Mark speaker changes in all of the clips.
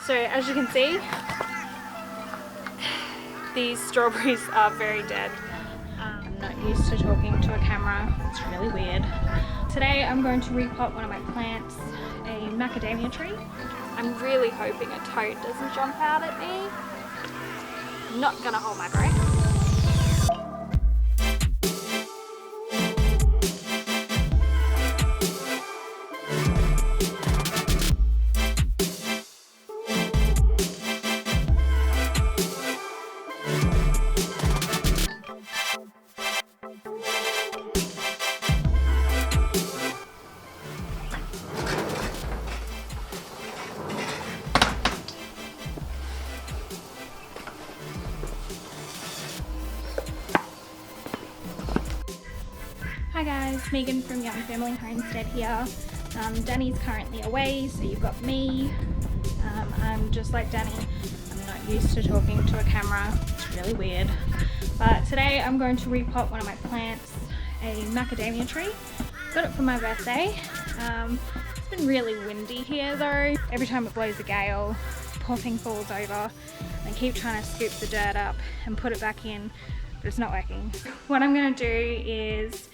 Speaker 1: So as you can see, these strawberries are very dead. I'm not used to talking to a camera, it's really weird. Today I'm going to repot one of my plants, a macadamia tree. I'm really hoping a toad doesn't jump out at me. I'm not gonna hold my breath. Hi guys, Megan from Young Family Homestead here. Danny's currently away, so you've got me. I'm just like Danny, I'm not used to talking to a camera, it's really weird. But today I'm going to repot one of my plants, a macadamia tree. Got it for my birthday. It's been really windy here though. Every time it blows a gale, the poor thing falls over. I keep trying to scoop the dirt up and put it back in, but it's not working. What I'm going to do is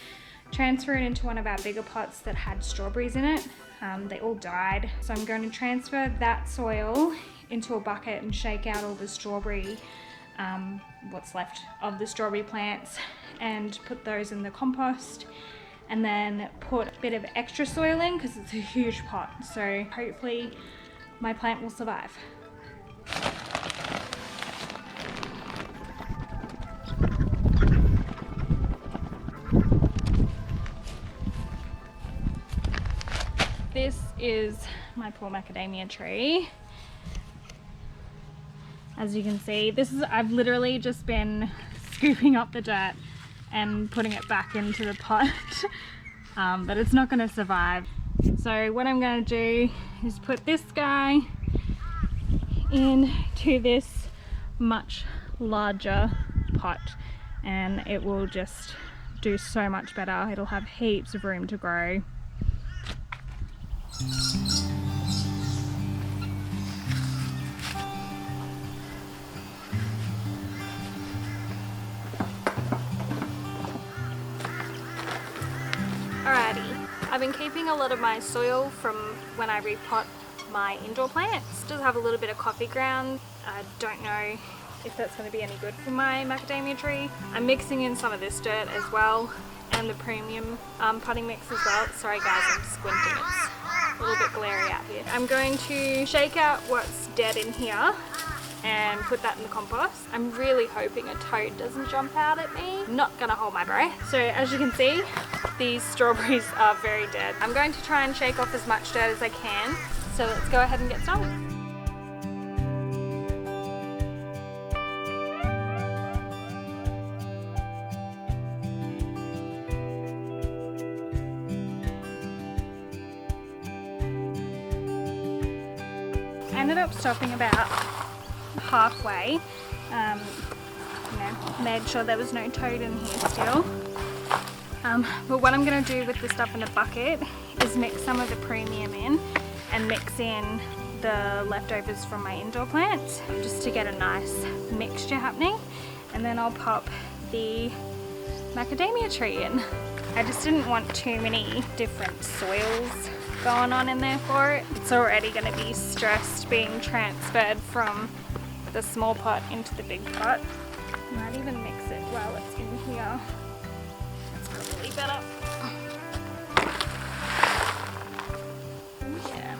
Speaker 1: transfer it into one of our bigger pots that had strawberries in it. They all died. So I'm going to transfer that soil into a bucket and shake out all the strawberry, what's left of the strawberry plants, and put those in the compost, and then put a bit of extra soil in because it's a huge pot. So hopefully my plant will survive. This is my poor macadamia tree. As you can see, I've literally just been scooping up the dirt and putting it back into the pot, but it's not going to survive. So what I'm going to do is put this guy into this much larger pot, and it will just do so much better. It'll have heaps of room to grow. Alrighty, I've been keeping a lot of my soil from when I repot my indoor plants. Does have a little bit of coffee ground. I don't know if that's going to be any good for my macadamia tree. I'm mixing in some of this dirt as well, and the premium potting mix as well. Sorry guys, I'm squinting, it's a little bit glary out here. I'm going to shake out what's dead in here and put that in the compost. I'm really hoping a toad doesn't jump out at me. I'm not gonna hold my breath. So as you can see, these strawberries are very dead. I'm going to try and shake off as much dirt as I can. So let's go ahead and get started. I ended up stopping about halfway, made sure there was no toad in here still. But what I'm going to do with the stuff in the bucket is mix some of the premium in and mix in the leftovers from my indoor plants just to get a nice mixture happening, and then I'll pop the macadamia tree in. I just didn't want too many different soils going on in there for it. It's already going to be stressed being transferred from the small pot into the big pot. Might even mix it while it's in here. It's probably better. Yeah.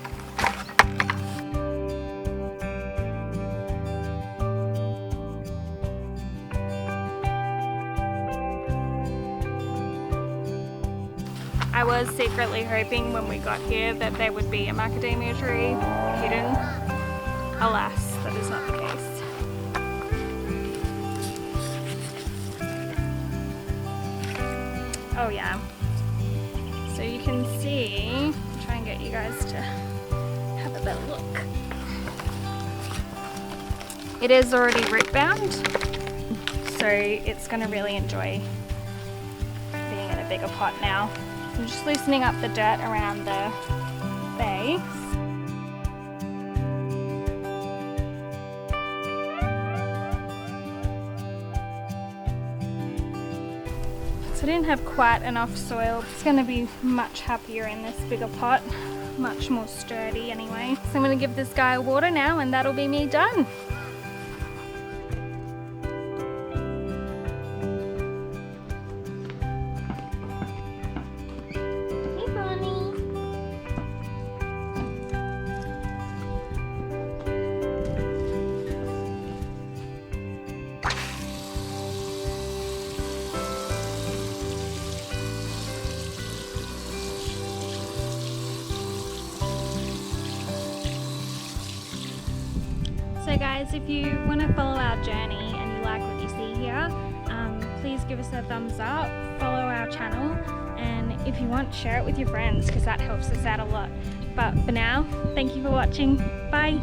Speaker 1: I was secretly hoping when we got here that there would be a macadamia tree hidden. Alas, that is not the case. Oh yeah. So you can see, try and get you guys to have a better look. It is already root bound, so it's going to really enjoy being in a bigger pot now. I'm just loosening up the dirt around the base. So I didn't have quite enough soil. It's going to be much happier in this bigger pot, much more sturdy anyway. So I'm going to give this guy a water now and that'll be me done. So guys, if you want to follow our journey and you like what you see here, please give us a thumbs up, follow our channel, and if you want, share it with your friends because that helps us out a lot. But for now, thank you for watching. Bye!